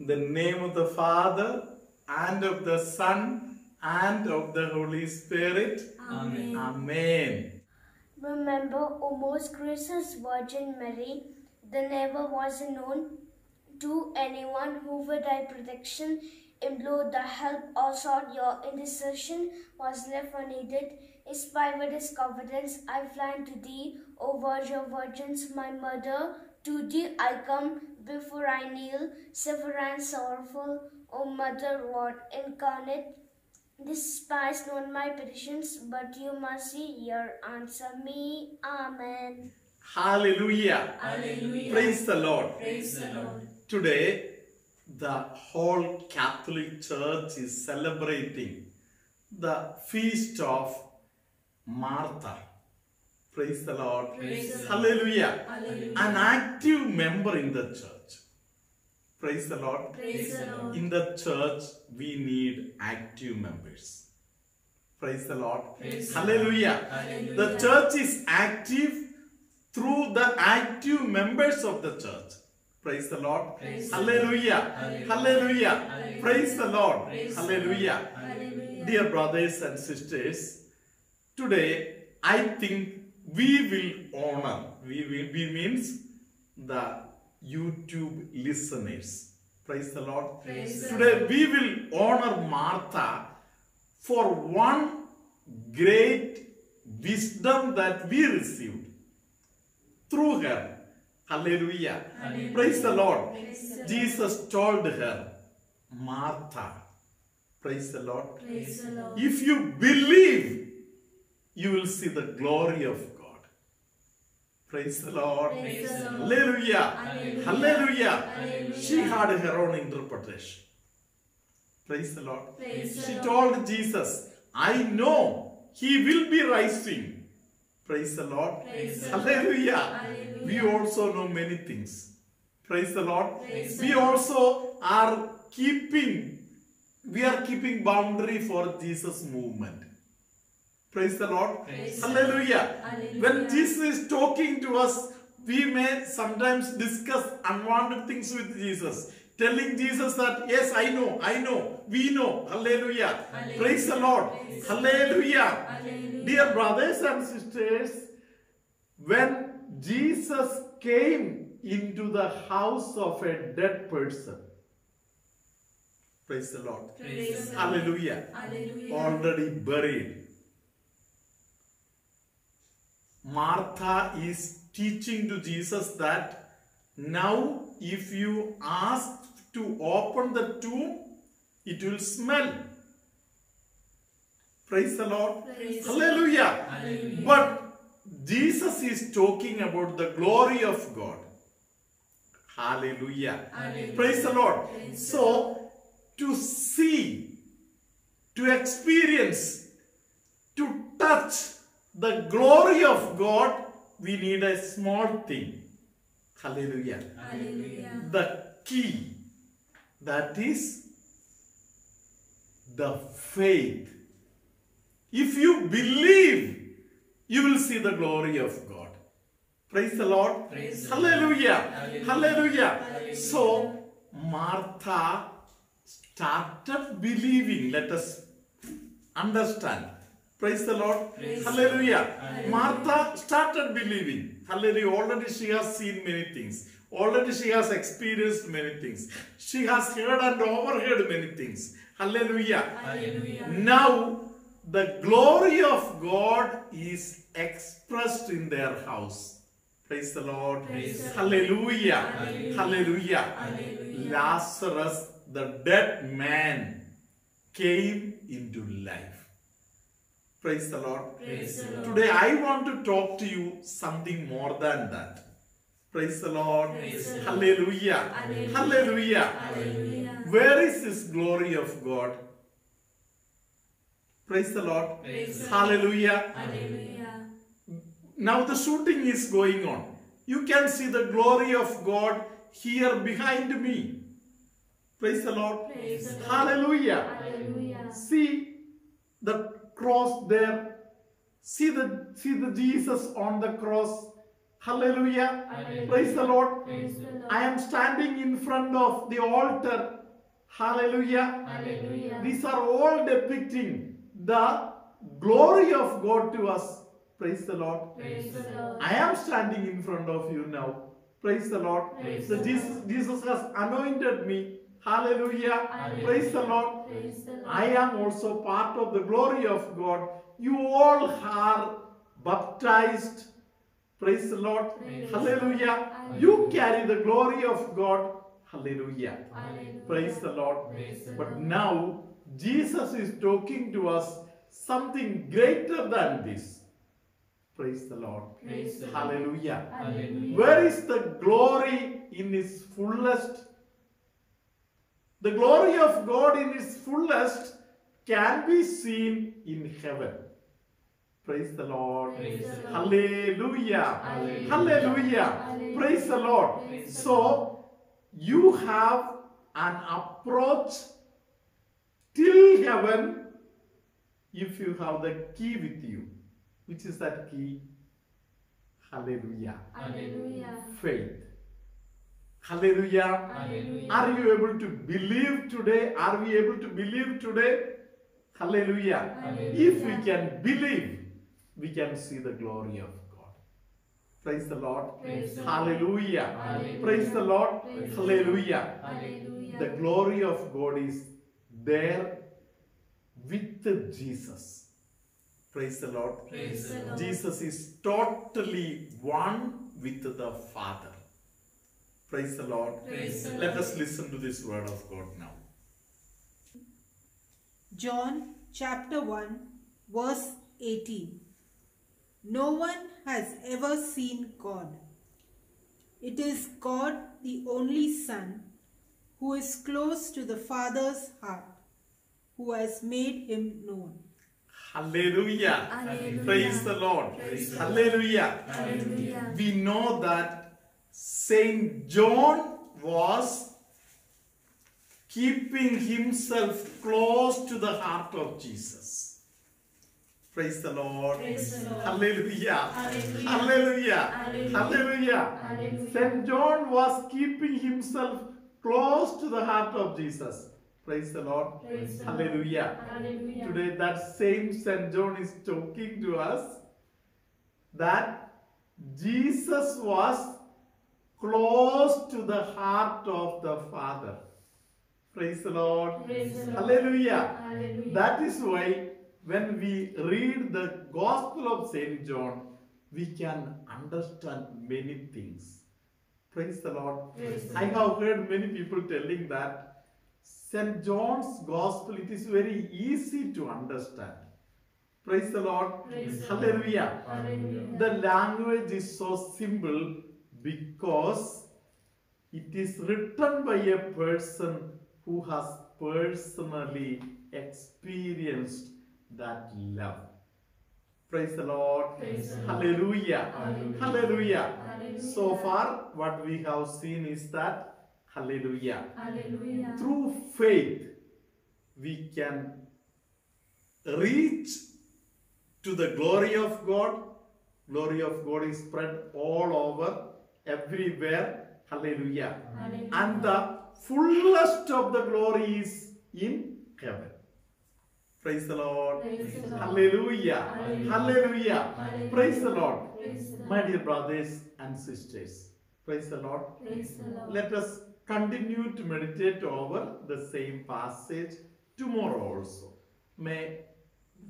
In the name of the Father, and of the Son, and of the Holy Spirit. Amen. Amen. Remember, O most gracious Virgin Mary, there never was known to anyone who with thy protection implored the help or sought your intercession was left unaided. Inspired by this confidence, I fly to thee, O Virgin of Virgins, my mother. To thee I come, before I kneel, severe and sorrowful, O Mother, Lord incarnate. Despise not my petitions, but your mercy, hear, answer me. Amen. Hallelujah. Hallelujah. Praise the Lord. Praise the Lord. Today, the whole Catholic Church is celebrating the feast of Martha. Praise the Lord. Praise the Lord. Hallelujah. Hallelujah. An active member in the church. Praise the Lord. Praise the Lord. In the church, we need active members. Praise the Lord. Praise Hallelujah. Hallelujah. The church is active through the active members of the church. Praise the Lord. Praise the Hallelujah. Hallelujah. Hallelujah. Hallelujah. Praise the Lord. Praise the Hallelujah. Hallelujah. Dear brothers and sisters, today I think we will honor, we means the YouTube listeners. Praise the Lord. Praise the Today we will honor Martha for one great wisdom that we received through her. Hallelujah. Hallelujah. Praise the Lord. Praise the Lord. Jesus told her, Martha. Praise the Lord. Praise the Lord. If you believe, you will see the glory of God. Praise the Lord. Praise the Lord. Hallelujah. Hallelujah. Hallelujah. Hallelujah. She had her own interpretation. Praise the Lord. Praise the She Lord. told Jesus, I know he will be rising. Praise the Lord. Praise the Hallelujah. Hallelujah. We also know many things. Praise the Lord. Praise We the Lord. also are keeping boundary for Jesus' movement. Praise the Lord. Praise the Hallelujah. Hallelujah. When Jesus is talking to us, we may sometimes discuss unwanted things with Jesus. Telling Jesus that, yes, I know, we know. Hallelujah. Hallelujah. Praise the Lord. Praise the Hallelujah. Hallelujah. Dear brothers and sisters, when Jesus came into the house of a dead person, praise the Lord. Praise the Lord. Hallelujah. Hallelujah. Already buried. Martha is teaching to Jesus that now if you ask to open the tomb, it will smell. Praise the Lord. Praise the Hallelujah. Hallelujah. But Jesus is talking about the glory of God. Hallelujah. Hallelujah. Praise the Lord. Praise the So, to see, to experience, to touch the glory of God, we need a small thing. Hallelujah. Hallelujah. The key, that is the faith. If you believe, you will see the glory of God. Praise the Lord. Praise the Hallelujah. Hallelujah. Hallelujah. Hallelujah. So, Martha started believing. Let us understand. Praise the Lord. Praise Hallelujah. Hallelujah. Martha started believing. Hallelujah. Already she has seen many things. Already she has experienced many things. She has heard and overheard many things. Hallelujah. Hallelujah. Now, the glory of God is expressed in their house. Praise the Lord. Praise the Lord. Hallelujah. Hallelujah. Hallelujah. Hallelujah. Lazarus, the dead man, came into life. Praise the Lord. Praise the Lord. Today I want to talk to you something more than that. Praise the Lord. Praise the Lord. Hallelujah. Hallelujah. Hallelujah. Hallelujah. Where is this glory of God? Praise the Lord. Praise the Lord. Hallelujah. Hallelujah. Now the shooting is going on. You can see the glory of God here behind me. Praise the Lord. Praise the Lord. Hallelujah. Hallelujah. See the cross there. See the Jesus on the cross. Hallelujah. Hallelujah. Praise the Lord. Praise the Lord. I am standing in front of the altar. Hallelujah. Hallelujah. These are all depicting the glory of God to us. Praise the Lord. Praise the Lord. I am standing in front of you now. Praise the Lord. Praise So the Jesus has anointed me. Hallelujah. Hallelujah. Praise the Lord. Praise the Lord. I am also part of the glory of God. You all are baptized. Praise the Lord. Praise Hallelujah. Hallelujah. You carry the glory of God. Hallelujah. Hallelujah. Praise the Lord. Praise the But Lord. now Jesus is talking to us something greater than this. Praise the Lord. Praise the Lord. Hallelujah. Hallelujah. Where is the glory in its fullest? The glory of God in its fullest can be seen in heaven. Praise the Lord. Praise the Lord. Hallelujah. Hallelujah. Hallelujah. Hallelujah. Praise the Lord. Praise the So, you have an approach till heaven if you have the key with you. Which is that key? Hallelujah. Hallelujah. Faith. Hallelujah. Hallelujah. Are you able to believe today? Are we able to believe today? Hallelujah. Hallelujah. If we can believe, we can see the glory of God. Praise the Lord. Praise the Lord. Hallelujah. Hallelujah. Praise the Lord. Praise the Hallelujah. Hallelujah. The glory of God is there with Jesus. Praise the Lord. Praise the Lord. Jesus is totally one with the Father. Praise the Lord. Praise the Let Lord. us listen to this word of God now. John chapter 1 verse 18. No one has ever seen God. It is God, the only Son, who is close to the Father's heart, who has made him known. Hallelujah. Hallelujah. Praise the Lord. Praise the Hallelujah. Hallelujah. We know that Saint John was keeping himself close to the heart of Jesus. Praise the Lord. Praise the Lord. Hallelujah. Hallelujah. Hallelujah. Hallelujah. Hallelujah. Hallelujah. Saint John was keeping himself close to the heart of Jesus. Praise the Lord. Praise the Lord. Hallelujah. Hallelujah. Today that same Saint John is talking to us that Jesus was close to the heart of the Father. Praise the Lord. Praise the Lord. Hallelujah. Hallelujah. That is why when we read the Gospel of Saint John, we can understand many things. Praise the Lord. Praise the I have heard many people telling that St. John's Gospel, it is very easy to understand. Praise the Lord. Praise the Hallelujah. Hallelujah. The language is so simple because it is written by a person who has personally experienced that love. Praise the Lord. Praise the Lord. Hallelujah. Hallelujah. Hallelujah. Hallelujah. So far, what we have seen is that, hallelujah, Hallelujah. through faith, we can reach to the glory of God. Glory of God is spread all over, everywhere. Hallelujah. Hallelujah. And the fullest of the glory is in heaven. Praise the Lord. Praise the Lord. Hallelujah. Hallelujah. Hallelujah. Hallelujah. Praise the Lord. Praise the Lord. My dear brothers and sisters, praise the Lord. Praise the Lord. Let us continue to meditate over the same passage tomorrow also. May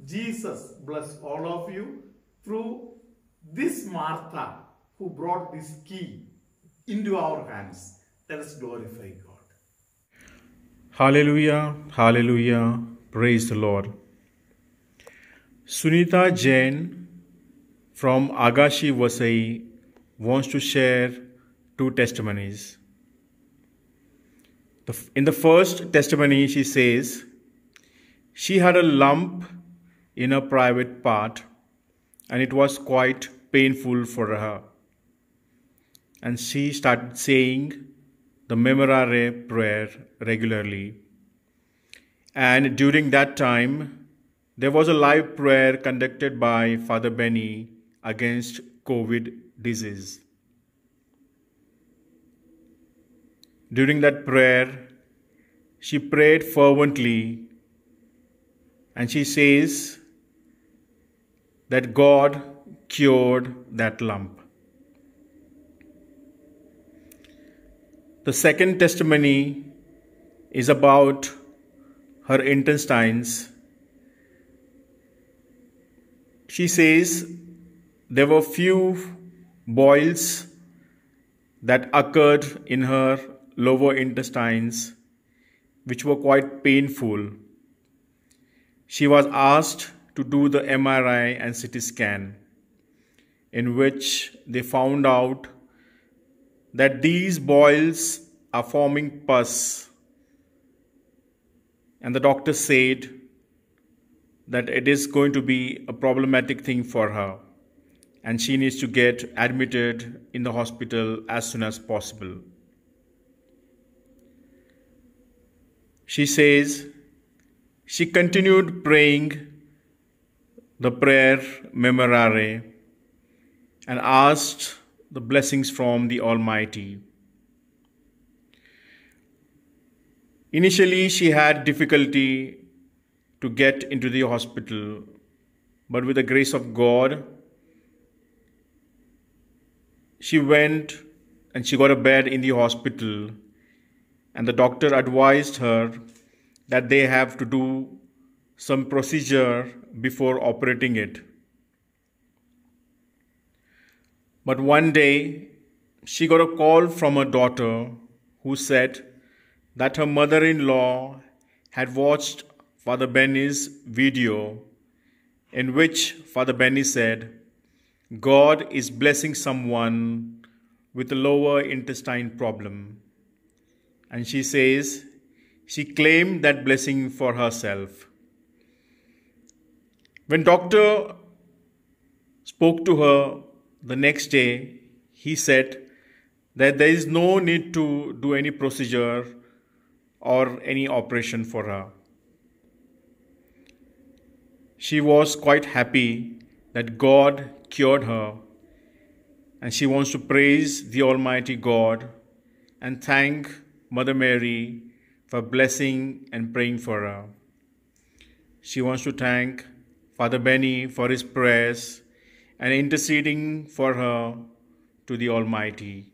Jesus bless all of you through this Martha who brought this key into our hands. Let us glorify God. Hallelujah, hallelujah, praise the Lord. Sunita Jain from Agashi Vasai wants to share two testimonies. In the first testimony, she says she had a lump in a private part and it was quite painful for her. And she started saying the Memorare prayer regularly. And during that time, there was a live prayer conducted by Father Benny against COVID disease. During that prayer, she prayed fervently, and she says that God cured that lump. The second testimony is about her intestines. She says there were few boils that occurred in her lower intestines, which were quite painful. She was asked to do the MRI and CT scan, in which they found out that these boils are forming pus, and the doctor said that it is going to be a problematic thing for her and she needs to get admitted in the hospital as soon as possible. She says she continued praying the prayer Memorare and asked the blessings from the Almighty. Initially, she had difficulty to get into the hospital, but with the grace of God, she went and she got a bed in the hospital, and the doctor advised her that they have to do some procedure before operating it. But one day, she got a call from her daughter who said that her mother-in-law had watched Father Benny's video in which Father Benny said, God is blessing someone with a lower intestine problem. And she says she claimed that blessing for herself. When doctor spoke to her the next day, he said that there is no need to do any procedure or any operation for her. She was quite happy that God cured her, and she wants to praise the Almighty God and thank Mother Mary for blessing and praying for her. She wants to thank Father Benny for his prayers and interceding for her to the Almighty.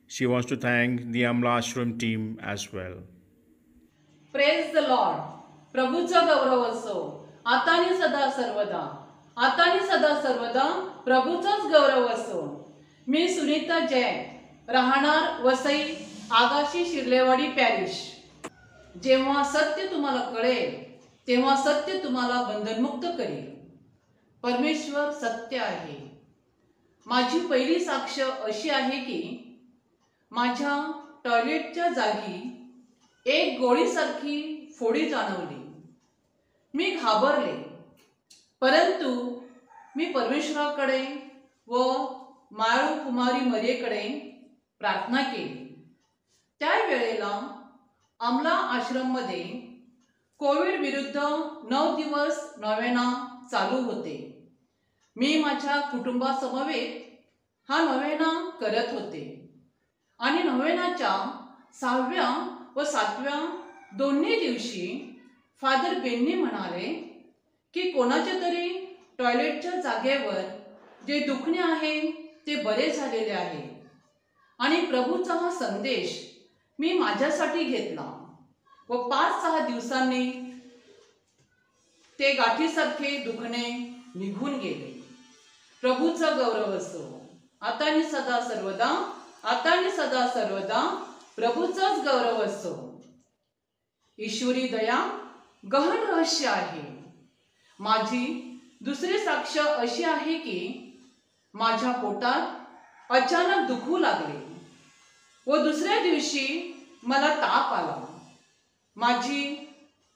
She wants to thank the Amla Ashram team as well. Praise the lord. प्रभूचा गौरव असो आता आणि सदा सर्वदा. आता आणि सदा सर्वदा प्रभूचाच गौरव असो. मी सुनीता जैन, राहणार वसई, आगाशी शिरलेवाडी पॅरिश. जेव्हा सत्य तुम्हाला कळेल तेव्हा सत्य तुम्हाला बंधनमुक्त करेल. परमेश्वर सत्य आहे. माझी पहिली साक्ष अशी आहे की माझ्या टॉयलेटच्या जागी एक गोळीसारखी फोडी जाणवली. मी घाबरले, परंतु मी परमेश्वराकडे व माळू कुमारी मरियेकडे प्रार्थना केली. त्यावेळेला अमला आश्रममध्ये कोविड विरुद्ध 9 दिवस नोवेना चालू होते. मी माझ्या कुटुंबासमवेत हा नोवेना करत होते आणि नोवेनाच्या 6व्या व 7व्या दोन्ही दिवशी फादर बेन्नी म्हणाले की कोणाच्या तरी टॉयलेटच्या जागेवर जे दुखणे आहे ते बरे झालेले आहे आणि प्रभूचा हा संदेश मी माझ्यासाठी घेतला व 5-6 दिवसांनी ते गाठीसारखे दुखणे निघून गेले. प्रभूचा गौरव असो आता आणि सदा सर्वदा. आता आणि सदा सर्वदा प्रभूचाच गौरव असो. ईश्वरी दया गहन रहस्य आहे. माझी दुसरी साक्ष अशी आहे की माझ्या पोटात अचानक दुखू लागले व दुसऱ्या दिवशी मला ताप आला. माझी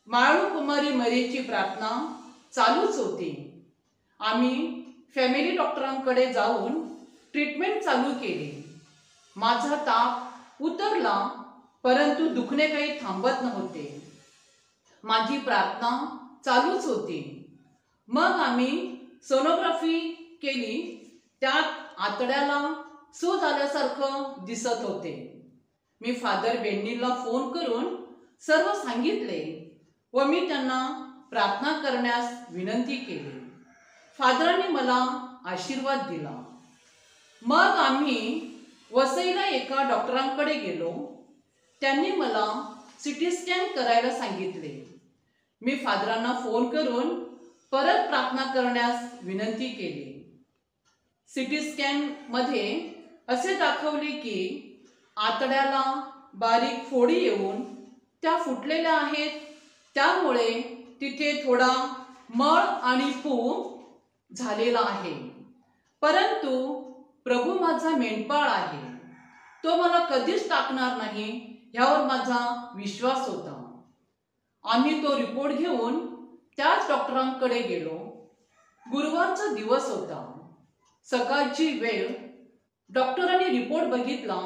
माळू कुमारी मरीची प्रार्थना चालूच होती. आम्ही फॅमिली डॉक्टरांकडे जाऊन ट्रीटमेंट चालू केली. माझा ताप उतरला, परंतु दुखणे काही थांबत नव्हते. माझी प्रार्थना चालूच होती. मग आम्ही सोनोग्राफी केली. त्यात आतड्याला सूज आल्यासारखं दिसत होते. मी फादर बेन्नीला फोन करून सर्व सांगितले व मी त्यांना प्रार्थना करण्यास विनंती केली. फादरांनी मला आशीर्वाद दिला. मग आम्ही वसईला एका डॉक्टरांकडे गेलो. त्यांनी मला सिटी स्कॅन करायला सांगितले. मी फादरांना फोन करून परत प्रार्थना करण्यास विनंती केली. सिटी स्कॅन मध्ये असे दाखवले की आतड्याला बारीक फोडी येऊन त्या फुटलेल्या आहेत. त्यामुळे तिथे थोडा मळ आणि पू झालेला आहे. परंतु प्रभू माझा मेंढपाळ आहे, तो मला कधीच टाकणार नाही यावर माझा विश्वास होता. आम्ही तो रिपोर्ट घेऊन त्याच डॉक्टरांकडे गेलो. गुरुवारचा दिवस होता. सकाळची वेळ. डॉक्टरांनी रिपोर्ट बघितला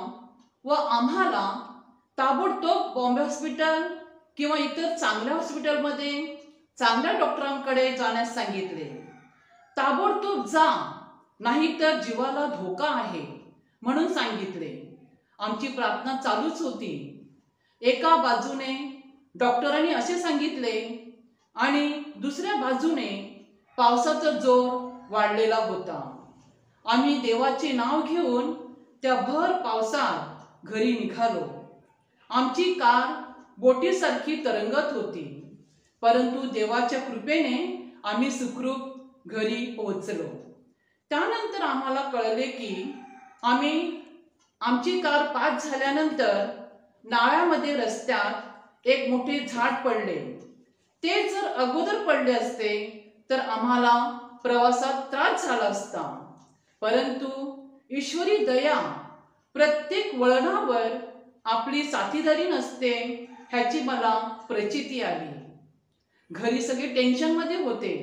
व आम्हाला ताबडतोब बॉम्बे हॉस्पिटल किंवा इतर चांगल्या हॉस्पिटलमध्ये चांगल्या डॉक्टरांकडे जाण्यास सांगितले. ताबडतोब जा, नाहीतर जीवाला धोका आहे म्हणून सांगितले. आमची प्रार्थना चालूच होती. एका बाजूने डॉक्टरांनी असे सांगितले आणि दुसऱ्या बाजूने पावसाचा जोर वाढलेला होता. आम्ही देवाचे नाव घेऊन त्या भर पावसात घरी निघालो. आमची कार बोटीसारखी तरंगत होती, परंतु देवाच्या कृपेने आम्ही सुखरूप घरी पोहोचलो. त्यानंतर आम्हाला कळले की आमची कार पास झाल्यानंतर नाळ्यामध्ये रस्त्यात एक मोठे झाड पडले. ते जर अगोदर पडले असते तर आम्हाला प्रवासात त्रास झाला असता. परंतु ईश्वरी दया प्रत्येक वळणावर आपली साथीदारी नसते ह्याची मला प्रचिती आली. घरी सगळे टेन्शनमध्ये होते,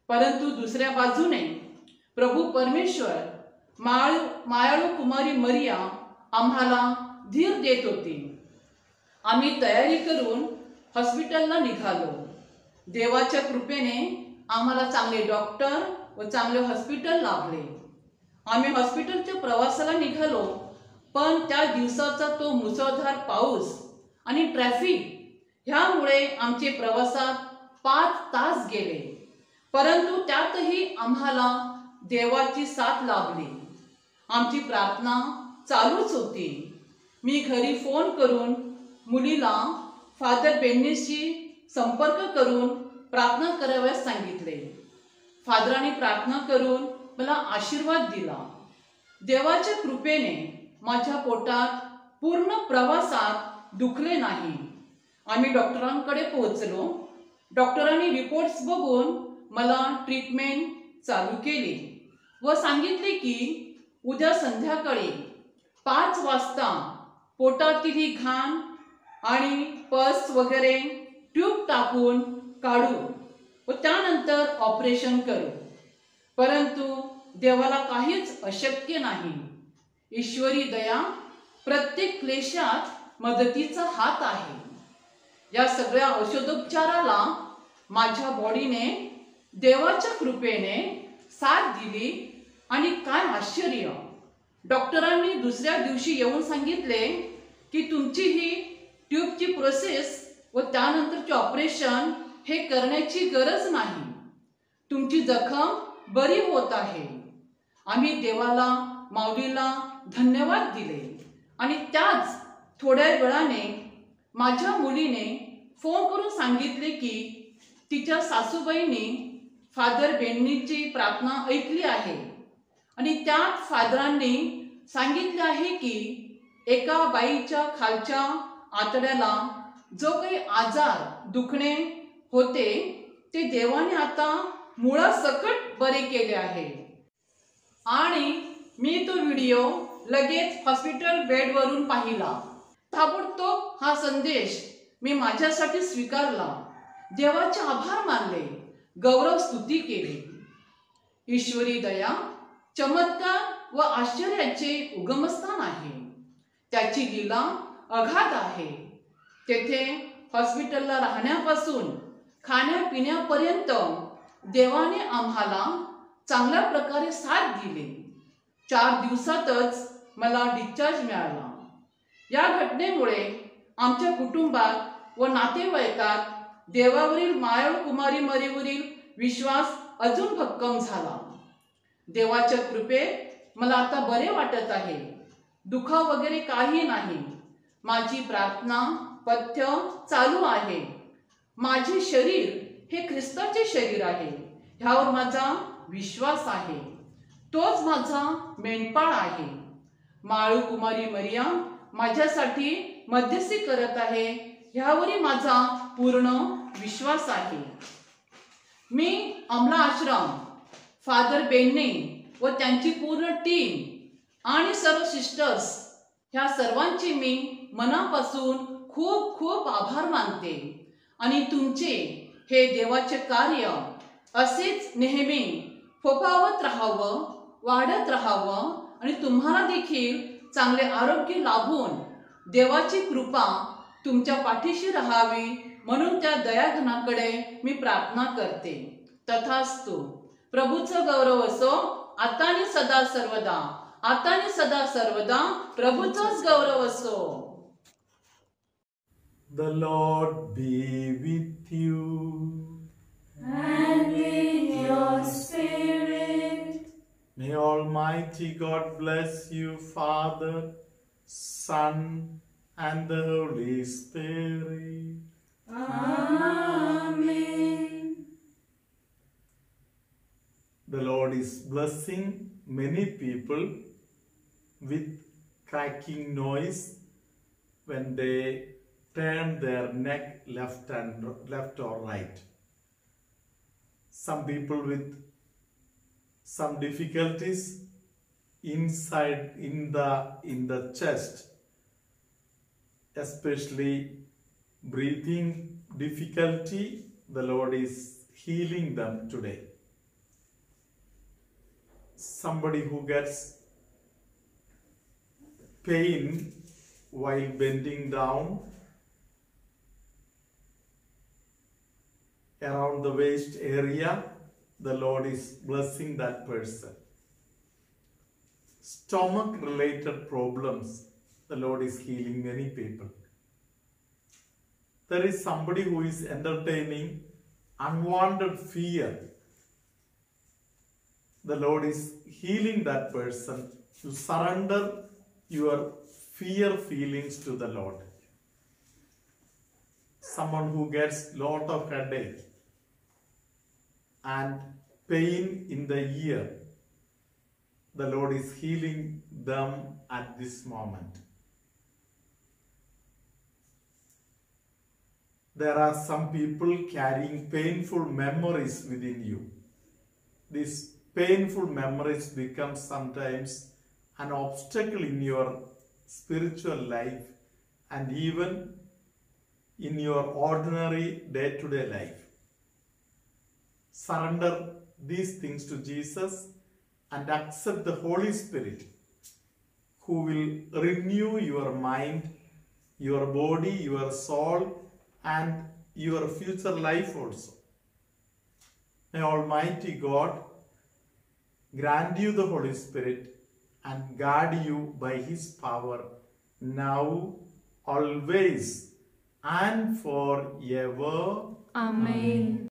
परंतु दुसऱ्या बाजूने प्रभू परमेश्वर मायाळू कुमारी मरिया आम्हाला धीर देत होती. आम्ही तयारी करून हॉस्पिटलला निघालो. देवाच्या कृपेने आम्हाला चांगले डॉक्टर व चांगले हॉस्पिटल लाभले. आम्ही हॉस्पिटलच्या प्रवासाला निघालो, पण त्या दिवसाचा तो मुसळधार पाऊस आणि ट्रॅफिक ह्यामुळे आमचे प्रवासात 5 तास गेले. परंतु त्यातही आम्हाला देवाची साथ लाभली. आमची प्रार्थना चालूच होती. मी घरी फोन करून मुलीला फादर बेन्नीशी संपर्क करून प्रार्थना कराव्यास सांगितले. फादरांनी प्रार्थना करून मला आशीर्वाद दिला. देवाच्या कृपेने माझ्या पोटात पूर्ण प्रवासात दुखले नाही. आम्ही डॉक्टरांकडे पोहोचलो. डॉक्टरांनी रिपोर्ट्स बघून मला ट्रीटमेंट चालू केली व सांगितले की उद्या संध्याकाळी 5 वाजता पोटातील ही घाण आणि पस वगैरे ट्यूब टाकून काढू व त्यानंतर ऑपरेशन करू. परंतु देवाला काहीच अशक्य नाही. ईश्वरी दया प्रत्येक क्लेशात मदतीचा हात आहे. या सगळ्या औषधोपचाराला माझ्या बॉडीने देवाच्या कृपेने साथ दिली. आणि काय आश्चर्य, डॉक्टरांनी दुसऱ्या दिवशी येऊन सांगितले की तुमची ही ट्यूबची प्रोसेस व त्यानंतरचे ऑपरेशन हे करण्याची गरज नाही, तुमची जखम बरी होत आहे. आम्ही देवाला माऊलीला धन्यवाद दिले. आणि त्याच थोड्या वेळाने माझ्या मुलीने फोन करून सांगितले की तिच्या सासूबाईंनी फादर बेन्नीची प्रार्थना ऐकली आहे आणि त्यात फादरांनी सांगितले आहे की एका बाईच्या खालच्या आतड्याला जो काही आजार दुखणे होते ते देवाने आता मुळासकट बरे केले आहे. आणि मी तो व्हिडिओ लगेच हॉस्पिटल बेडवरून पाहिला. ताबडतोब हा संदेश मी माझ्यासाठी स्वीकारला. देवाचे आभार मानले, गौरव स्तुती केली. ईश्वरी दया चमत्कार व आश्चर्याचे उगमस्थान आहे. त्याची लीला अगाध आहे. तेथे हॉस्पिटलला राहण्यापासून खाण्यापिण्यापर्यंत देवाने आम्हाला चांगल्या प्रकारे साथ दिली. 4 दिवसातच मला डिस्चार्ज मिळाला. या घटनेमुळे आमच्या कुटुंबात व नातेवाईकात देवावरील मायाळू कुमारी मरीवरील विश्वास अजून भक्कम झाला. देवाच्या कृपेत मला आता बरे वाटत आहे. दुःख वगैरे काही नाही. माझी प्रार्थना पथ्य चालू आहे. माझे शरीर हे ख्रिस्ताचे शरीर आहे, ह्यावर माझा विश्वास आहे. तोच माझा मेंढपाळ आहे. माळू कुमारी मरिया माझ्यासाठी मध्यस्थी करत आहे, ह्यावरही माझा पूर्ण विश्वास आहे. मी अमला आश्रम, फादर बेन्नी व त्यांची पूर्ण टीम आणि सर्व सिस्टर्स ह्या सर्वांचे मी मनापासून खूप खूप आभार मानते. आणि तुमचे हे देवाचे कार्य असेच नेहमी फोफावत राहावं, वाढत राहावं आणि तुम्हाला देखील चांगले आरोग्य लाभून देवाची कृपा तुमच्या पाठीशी राहावी म्हणून त्या दयाघनाकडे मी प्रार्थना करते. तथास्तु. प्रभूचं गौरव असो आता आणि सदा सर्वदा. आता आणि सदा सर्वदा प्रभूचाच गौरव असो. The Lord be with you. And with your spirit. May Almighty God bless you, Father, Son, and the Holy Spirit. Amen. The Lord is blessing many people with cracking noise when they turn their neck left or right. Some people with some difficulties inside in the chest, especially breathing difficulty. The Lord is healing them today. Somebody who gets pain while bending down around the waist area, the Lord is blessing that person. Stomach related problems, the Lord is healing many people. There is somebody who is entertaining unwanted fear. The Lord is healing that person. You surrender your fear feelings to the Lord. Someone who gets lot of headache and pain in the ear, the Lord is healing them at this moment. There are some people carrying painful memories within you. These painful memories become sometimes an obstacle in your spiritual life and even in your ordinary day-to-day life. Surrender these things to Jesus and accept the Holy Spirit, who will renew your mind, your body, your soul, and your future life also. May Almighty God grant you the Holy Spirit and guard you by His power now, always, and forever. Amen.